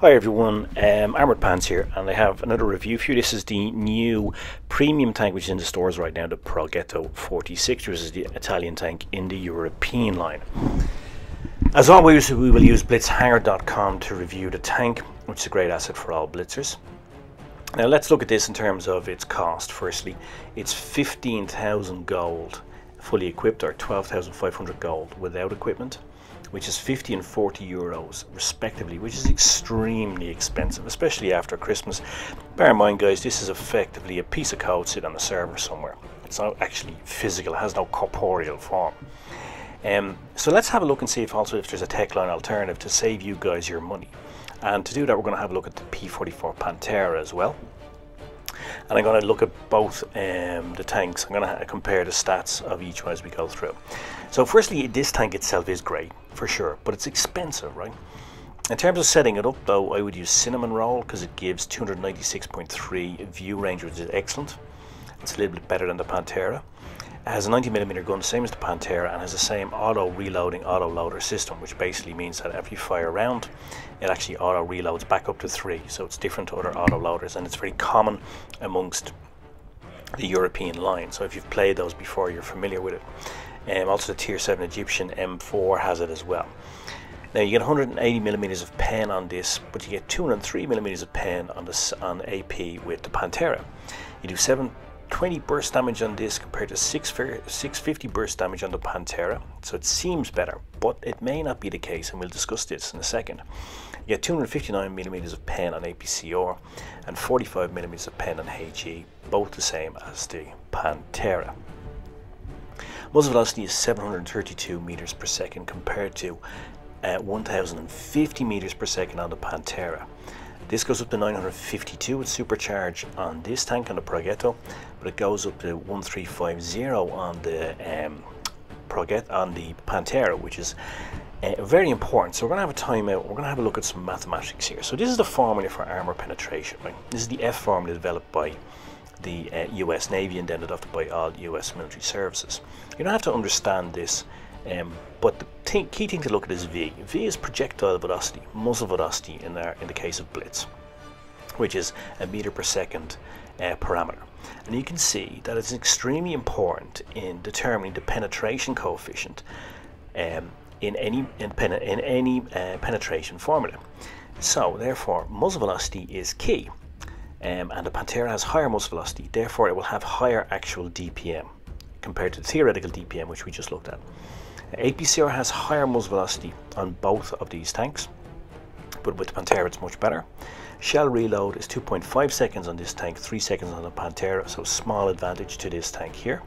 Hi everyone, Armoured Pants here, and I have another review for you. This is the new premium tank which is in the stores right now, the Progetto 46, which is the Italian tank in the European line. As always, we will use blitzhanger.com to review the tank, which is a great asset for all blitzers. Now let's look at this in terms of its cost. Firstly, it's 15,000 gold fully equipped, or 12,500 gold without equipment, which is 50 and 40 euros respectively, which is extremely expensive, especially after Christmas. Bear in mind, guys, this is effectively a piece of code sitting on a server somewhere. It's not actually physical, it has no corporeal form. So let's have a look and see if there's a Techline alternative to save you guys your money. And to do that, we're going to have a look at the P44 Pantera as well. And I'm going to look at both the tanks. I'm going to compare the stats of each one as we go through. So firstly, this tank itself is great, for sure, but it's expensive, right? In terms of setting it up, though, I would use Cinnamon Roll because it gives 296.3 view range, which is excellent. It's a little bit better than the Pantera. It has a 90mm gun, same as the Pantera, and has the same auto-reloading, auto-loader system, which basically means that if you fire a round, it actually auto-reloads back up to 3, so it's different to other auto-loaders, and it's very common amongst the European line. So if you've played those before, you're familiar with it. Also the Tier 7 Egyptian M4 has it as well. Now you get 180mm of pen on this, but you get 203mm of pen on AP with the Pantera. You do 720 burst damage on this compared to 650 burst damage on the Pantera, so it seems better, but it may not be the case, and we'll discuss this in a second. You get 259mm of pen on APCR and 45mm of pen on HE, both the same as the Pantera. Muzzle velocity is 732 meters per second compared to 1050 meters per second on the Pantera. This goes up to 952 with supercharge on this tank, on the Progetto, but it goes up to 1350 on the Pantera, which is very important. So we're going to have a timeout. We're going to have a look at some mathematics here. So this is the formula for armor penetration, right? This is the F formula developed by the US Navy and then adopted by all US military services. You don't have to understand this, but the key thing to look at is V. V is projectile velocity, muzzle velocity in the case of Blitz, which is a meter per second parameter. And you can see that it's extremely important in determining the penetration coefficient in any penetration formula. So therefore, muzzle velocity is key. And the Pantera has higher muzzle velocity, therefore it will have higher actual DPM compared to the theoretical DPM, which we just looked at. APCR has higher muzzle velocity on both of these tanks, but with the Pantera it's much better. Shell reload is 2.5 seconds on this tank, 3 seconds on the Pantera, so small advantage to this tank here.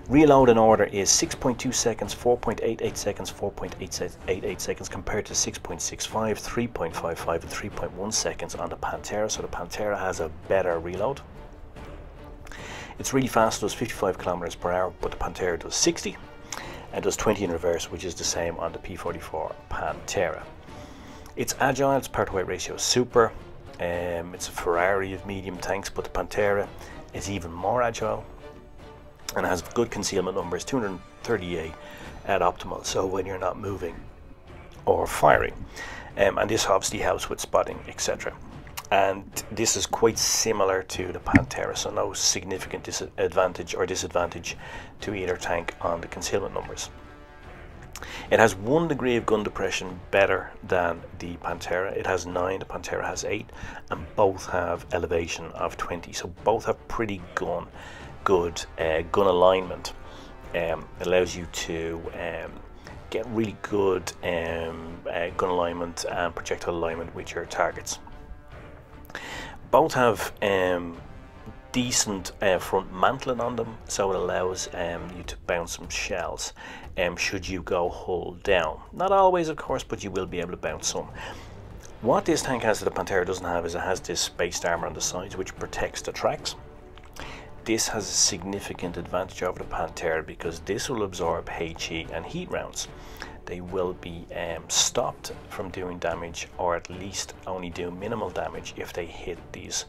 Reload in order is 6.2 seconds, 4.88 seconds, 4.88 seconds compared to 6.65, 3.55 and 3.1 seconds on the Pantera, so the Pantera has a better reload. It's really fast, it does 55 kilometers per hour, but the Pantera does 60 and does 20 in reverse, which is the same on the P44 Pantera. It's agile, its power to weight ratio is super. It's a Ferrari of medium tanks, but the Pantera is even more agile and has good concealment numbers, 238 at optimal, so when you're not moving or firing. And this obviously helps with spotting, etc. And this is quite similar to the Pantera, so no significant disadvantage to either tank on the concealment numbers. It has 1 degree of gun depression better than the Pantera. It has 9, the Pantera has 8, and both have elevation of 20, so both have pretty good gun alignment. Allows you to get really good gun alignment and projectile alignment with your targets. Both have decent front mantling on them, so it allows you to bounce some shells should you go hull down. Not always, of course, but you will be able to bounce some. What this tank has that the Pantera doesn't have is it has this spaced armor on the sides which protects the tracks. This has a significant advantage over the Pantera because this will absorb HE and heat rounds. They will be stopped from doing damage, or at least only do minimal damage if they hit these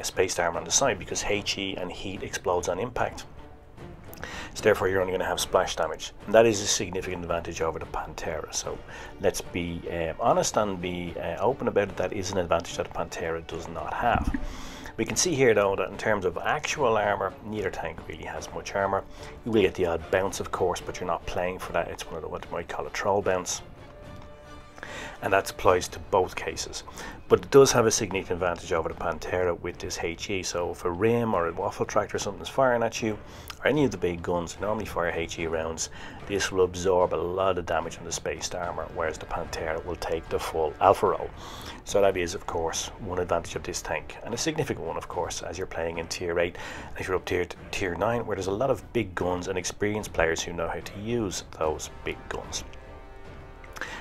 spaced armor on the side, because HE and heat explodes on impact. So therefore you're only going to have splash damage. And that is a significant advantage over the Pantera. So let's be honest and be open about it. That is an advantage that the Pantera does not have. We can see here though that in terms of actual armor, neither tank really has much armor. You will get the odd bounce of course, but you're not playing for that. It's one of the, what you might call a troll bounce. And that applies to both cases. But it does have a significant advantage over the Pantera with this HE. So if a rim or a waffle tractor or something is firing at you, or any of the big guns normally fire HE rounds, this will absorb a lot of damage on the spaced armor, whereas the Pantera will take the full alpha roll. So that is of course one advantage of this tank, and a significant one of course as you're playing in tier 8 and if you're up to tier 9, where there's a lot of big guns and experienced players who know how to use those big guns.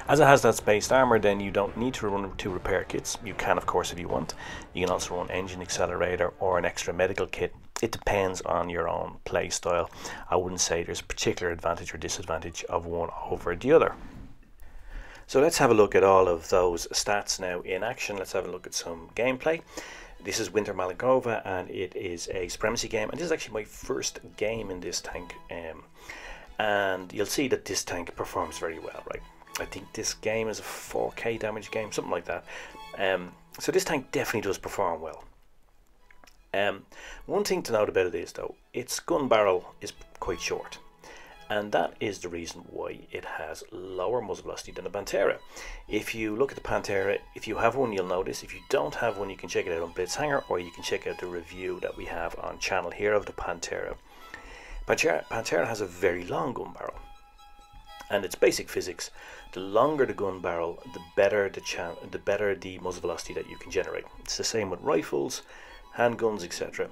As it has that spaced armor, then you don't need to run 2 repair kits. You can of course if you want. You can also run engine accelerator or an extra medical kit. It depends on your own play style. I wouldn't say there's a particular advantage or disadvantage of one over the other. So let's have a look at all of those stats now in action. Let's have a look at some gameplay. This is Winter Malagova and it is a supremacy game, and this is actually my first game in this tank, and you'll see that this tank performs very well, right? I think this game is a 4k damage game, something like that. So this tank definitely does perform well. One thing to note about it is though, its gun barrel is quite short, and that is the reason why it has lower muzzle velocity than the Pantera. If you look at the Pantera, if you have one you'll notice. If you don't have one, you can check it out on Blitz Hanger, or you can check out the review that we have on channel here of the Pantera. Pantera has a very long gun barrel, and it's basic physics. The longer the gun barrel, the better the muzzle velocity that you can generate. It's the same with rifles, handguns, etc.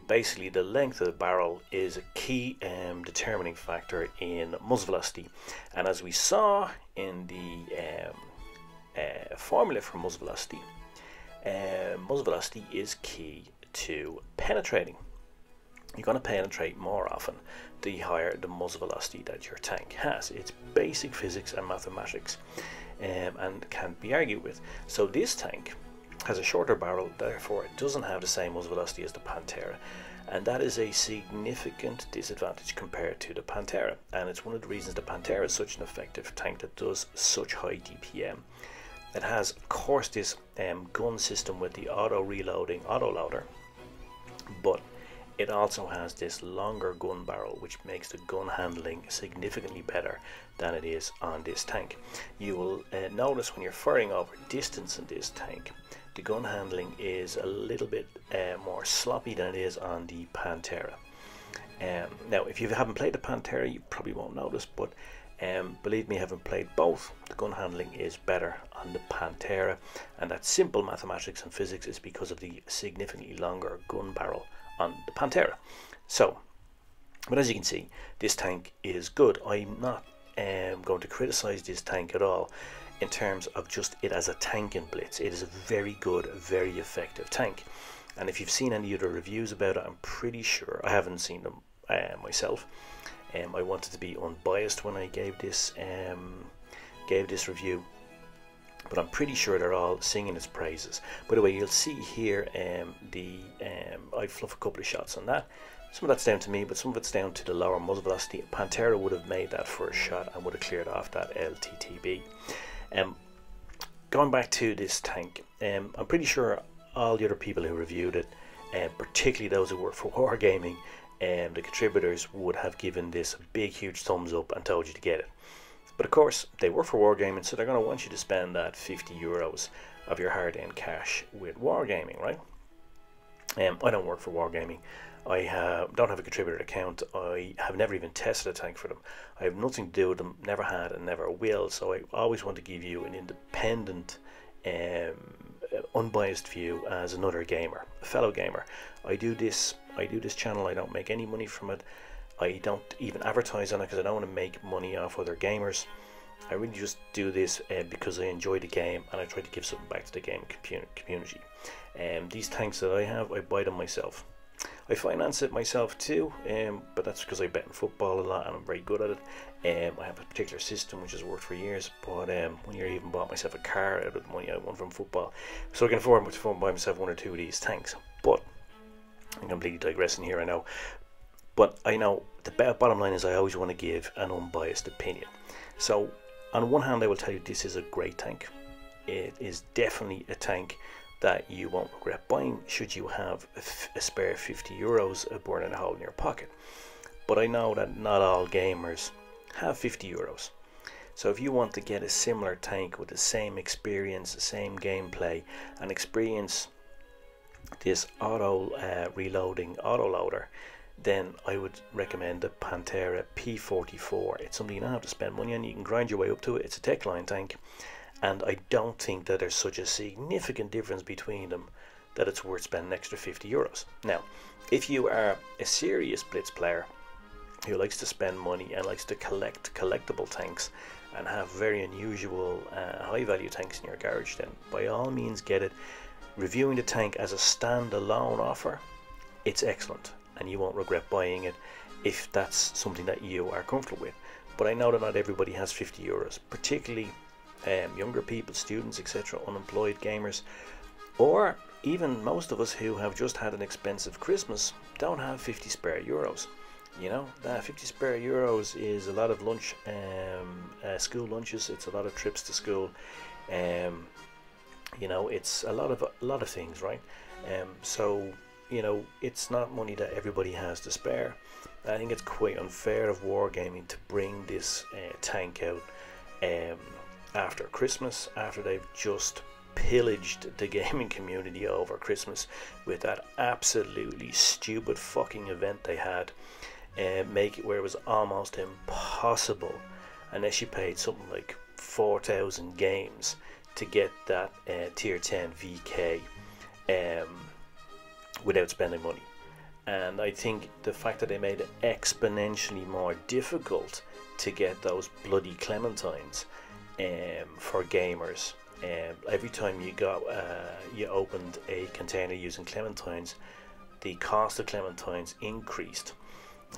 Basically the length of the barrel is a key determining factor in muzzle velocity, and as we saw in the formula for muzzle velocity is key to penetrating. You're going to penetrate more often the higher the muzzle velocity that your tank has. It's basic physics and mathematics, and can't be argued with. So this tank has a shorter barrel, therefore it doesn't have the same muzzle velocity as the Pantera, and that is a significant disadvantage compared to the Pantera, and it's one of the reasons the Pantera is such an effective tank that does such high DPM. It has of course this gun system with the auto reloading autoloader, but it also has this longer gun barrel, which makes the gun handling significantly better than it is on this tank. You will notice when you're firing over distance in this tank, the gun handling is a little bit more sloppy than it is on the Pantera. Now if you haven't played the Pantera, you probably won't notice, but believe me, having played both, the gun handling is better on the Pantera, and that simple mathematics and physics is because of the significantly longer gun barrel on the Pantera. So, but as you can see, this tank is good. I'm not going to criticize this tank at all in terms of just it as a tank in Blitz. It is a very good, very effective tank, and if you've seen any other reviews about it, I'm pretty sure, I haven't seen them myself. I wanted to be unbiased when I gave this review, but I'm pretty sure they're all singing its praises. By the way, you'll see here I fluff a couple of shots on that. Some of that's down to me, but some of it's down to the lower muzzle velocity. Pantera would have made that first shot and would have cleared off that LTTB. Going back to this tank, I'm pretty sure all the other people who reviewed it, particularly those who work for Wargaming, the contributors would have given this a big huge thumbs up and told you to get it. But of course they work for Wargaming, so they're going to want you to spend that €50 of your hard-earned cash with Wargaming, right? I don't work for Wargaming. I don't have a contributor account. I have never even tested a tank for them. I have nothing to do with them, never had and never will, so I always want to give you an independent unbiased view as another gamer, a fellow gamer. I do this channel, I don't make any money from it. I don't even advertise on it because I don't want to make money off other gamers. I really just do this because I enjoy the game and I try to give something back to the game community. These tanks that I have, I buy them myself. I finance it myself too, but that's because I bet in football a lot and I'm very good at it. I have a particular system which has worked for years, but one year I even bought myself a car out of the money I won from football, so I can afford to buy myself one or two of these tanks. But I'm completely digressing here, I know. But I know the bottom line is I always want to give an unbiased opinion. So on one hand, I will tell you this is a great tank. It is definitely a tank that you won't regret buying should you have a spare €50 burning a hole in your pocket. But I know that not all gamers have €50. So if you want to get a similar tank with the same experience, the same gameplay, and experience this auto reloading autoloader, then I would recommend the Pantera P44. It's something you don't have to spend money on. You can grind your way up to it. It's a Techline tank, and I don't think that there's such a significant difference between them that it's worth spending an extra €50. Now, if you are a serious Blitz player who likes to spend money and likes to collect collectible tanks and have very unusual high value tanks in your garage, then by all means get it. Reviewing the tank as a standalone offer, it's excellent, and you won't regret buying it if that's something that you are comfortable with. But I know that not everybody has €50, particularly younger people, students, etc., unemployed gamers, or even most of us who have just had an expensive Christmas don't have 50 spare euros. You know, that 50 spare euros is a lot of lunch, school lunches. It's a lot of trips to school. You know, it's a lot of things, right? So you know, it's not money that everybody has to spare. I think it's quite unfair of Wargaming to bring this tank out after Christmas, after they've just pillaged the gaming community over Christmas with that absolutely stupid fucking event they had, make it where it was almost impossible unless you paid something like 4,000 games to get that tier 10 VK without spending money. And I think the fact that they made it exponentially more difficult to get those bloody clementines for gamers, every time you opened a container using clementines, the cost of clementines increased.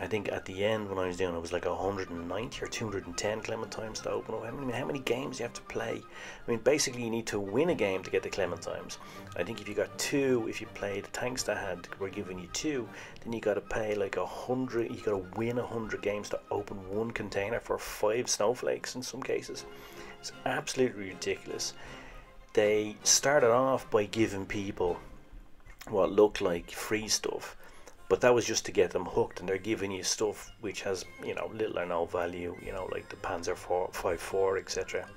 I think at the end when I was doing it, was like 190 or 210 clementines to open up. How many games you have to play? I mean, basically you need to win a game to get the clementines. I think if you got two, if you played the tanks that were giving you two, then you got to pay like 100. You got to win 100 games to open one container for 5 snowflakes in some cases. It's absolutely ridiculous. They started off by giving people what looked like free stuff, but that was just to get them hooked, and they're giving you stuff which has, you know, little or no value, you know, like the Panzer 54, etc.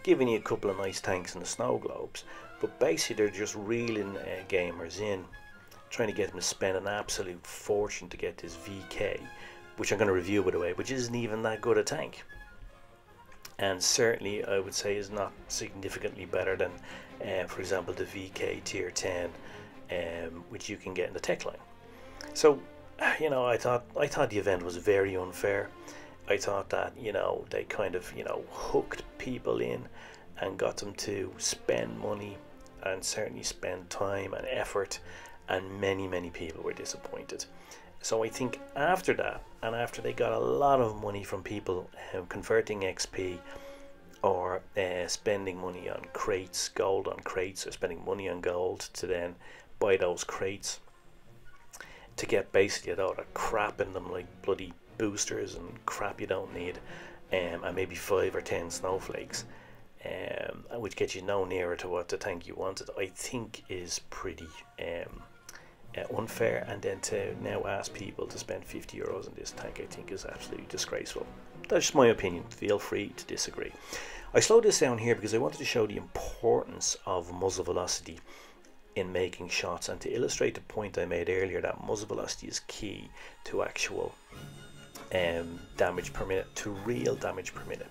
Giving you a couple of nice tanks and the snow globes, but basically they're just reeling gamers in, trying to get them to spend an absolute fortune to get this VK, which I'm going to review by the way, which isn't even that good a tank, and certainly I would say is not significantly better than, for example, the VK tier 10, which you can get in the Techline. So, you know, I thought the event was very unfair. I thought that, you know, they kind of, you know, hooked people in and got them to spend money and certainly spend time and effort, and many people were disappointed. So I think after that, and after they got a lot of money from people converting XP or spending money on crates, gold on crates, or spending money on gold to then buy those crates to get basically a lot of crap in them, like bloody boosters and crap you don't need, and maybe 5 or 10 snowflakes, which gets you no nearer to what the tank you wanted, I think is pretty unfair. And then to now ask people to spend €50 on this tank, I think is absolutely disgraceful. That's just my opinion. Feel free to disagree. I slowed this down here because I wanted to show the importance of muzzle velocity in making shots, and to illustrate the point I made earlier that muzzle velocity is key to actual damage per minute, to real damage per minute.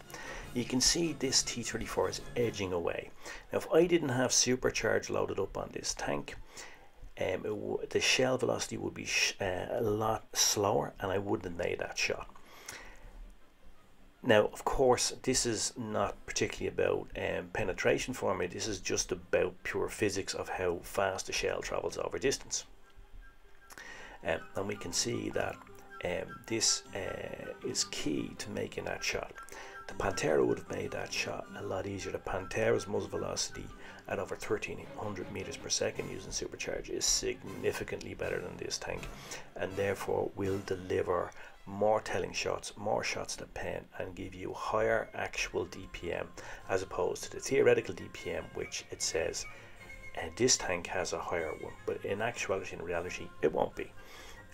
You can see this T-34 is edging away. Now if I didn't have supercharge loaded up on this tank, the shell velocity would be a lot slower and I wouldn't have made that shot. Now, of course, this is not particularly about penetration for me. This is just about pure physics of how fast the shell travels over distance. And we can see that this is key to making that shot. The Pantera would have made that shot a lot easier. The Pantera's muzzle velocity at over 1300 meters per second using supercharge is significantly better than this tank, and therefore will deliver more telling shots, more shots to pen, and give you higher actual DPM as opposed to the theoretical DPM, which it says this tank has a higher one, but in actuality, in reality, it won't be.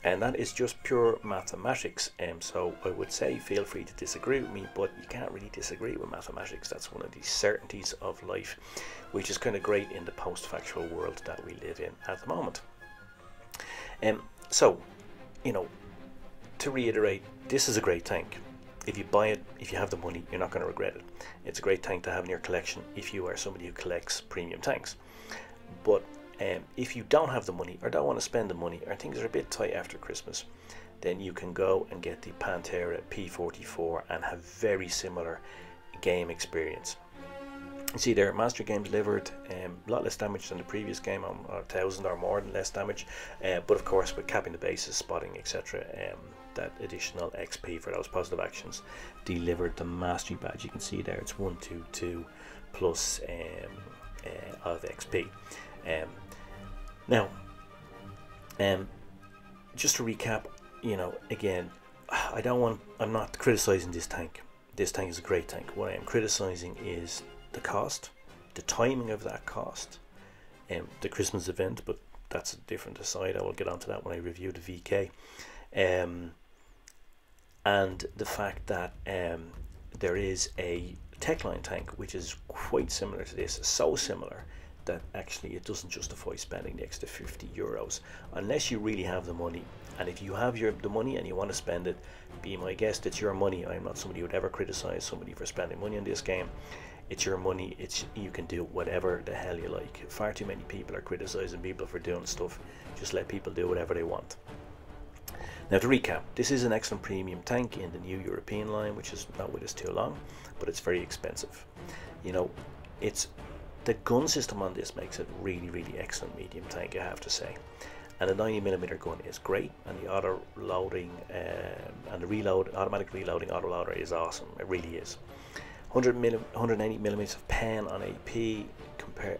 And that is just pure mathematics. So I would say feel free to disagree with me, but you can't really disagree with mathematics. That's one of the certainties of life, which is kind of great in the post-factual world that we live in at the moment. So, you know, to reiterate, this is a great tank. If you buy it, if you have the money, you're not going to regret it. It's a great tank to have in your collection if you are somebody who collects premium tanks. But if you don't have the money or don't want to spend the money, or things are a bit tight after Christmas, then you can go and get the Pantera P44 and have very similar game experience. You see there, master game delivered, a lot less damage than the previous game, 1,000 or more than less damage, but of course with capping the bases, spotting, etc., that additional XP for those positive actions delivered the mastery badge. You can see there it's 122 plus of XP. Now, just to recap, you know, again, I'm not criticizing this tank. This tank is a great tank. What I am criticizing is the cost, the timing of that cost, the Christmas event, but that's a different aside. I will get onto that when I review the VK, and the fact that there is a Techline tank which is quite similar to this, so similar that actually it doesn't justify spending the extra 50 euros unless you really have the money. And if you have the money and you want to spend it, be my guest, it's your money. I'm not somebody who would ever criticize somebody for spending money on this game. It's your money. You can do whatever the hell you like. Far too many people are criticizing people for doing stuff. Just let people do whatever they want. Now, to recap, this is an excellent premium tank in the new European line, which is not with us too long, but it's very expensive. You know, the gun system on this makes it really, really excellent medium tank, I have to say. And the 90mm gun is great, and the auto loading and the automatic reloading auto loader is awesome. It really is. 180mm of pen on AP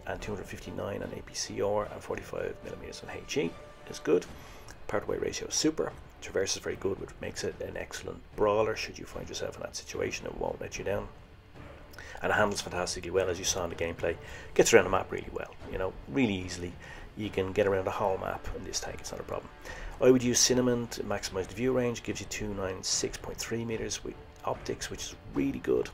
and 259 on APCR and 45mm on HE is good. Part-to-weight ratio is super. Traverse is very good, which makes it an excellent brawler. Should you find yourself in that situation, it won't let you down. And it handles fantastically well, as you saw in the gameplay. Gets around the map really well, you know, really easily. You can get around the whole map in this tank, it's not a problem. I would use Cinnamon to maximize the view range. Gives you 296.3 meters with optics, which is really good.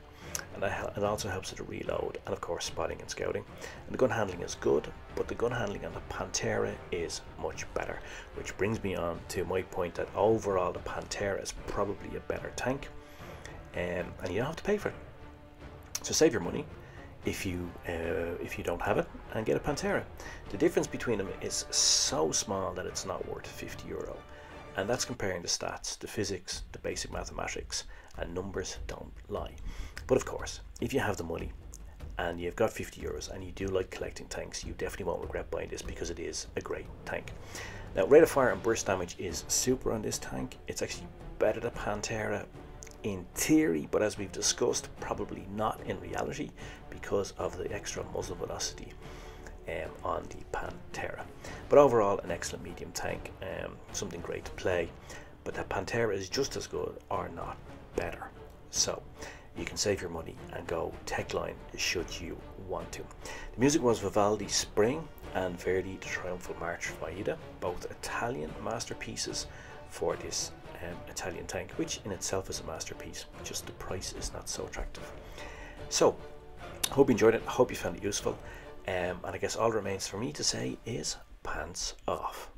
And it also helps with the reload, and of course spotting and scouting. And the gun handling is good, but the gun handling on the Pantera is much better, which brings me on to my point that overall the Pantera is probably a better tank, and you don't have to pay for it. So save your money if you don't have it and get a Pantera. The difference between them is so small that it's not worth 50 euro, and that's comparing the stats, the physics, the basic mathematics, and numbers don't lie. But of course, if you have the money and you've got 50 euros and you do like collecting tanks, you definitely won't regret buying this because it is a great tank. Now, rate of fire and burst damage is super on this tank. It's actually better than Pantera in theory, but as we've discussed, probably not in reality because of the extra muzzle velocity on the Pantera. But overall, an excellent medium tank, something great to play. But the Pantera is just as good or not better. So you can save your money and go Techline should you want to. The music was Vivaldi's Spring and Verdi the Triumphal March Faida, both Italian masterpieces for this Italian tank, which in itself is a masterpiece, just the price is not so attractive. So hope you enjoyed it, hope you found it useful, and I guess all remains for me to say is pants off.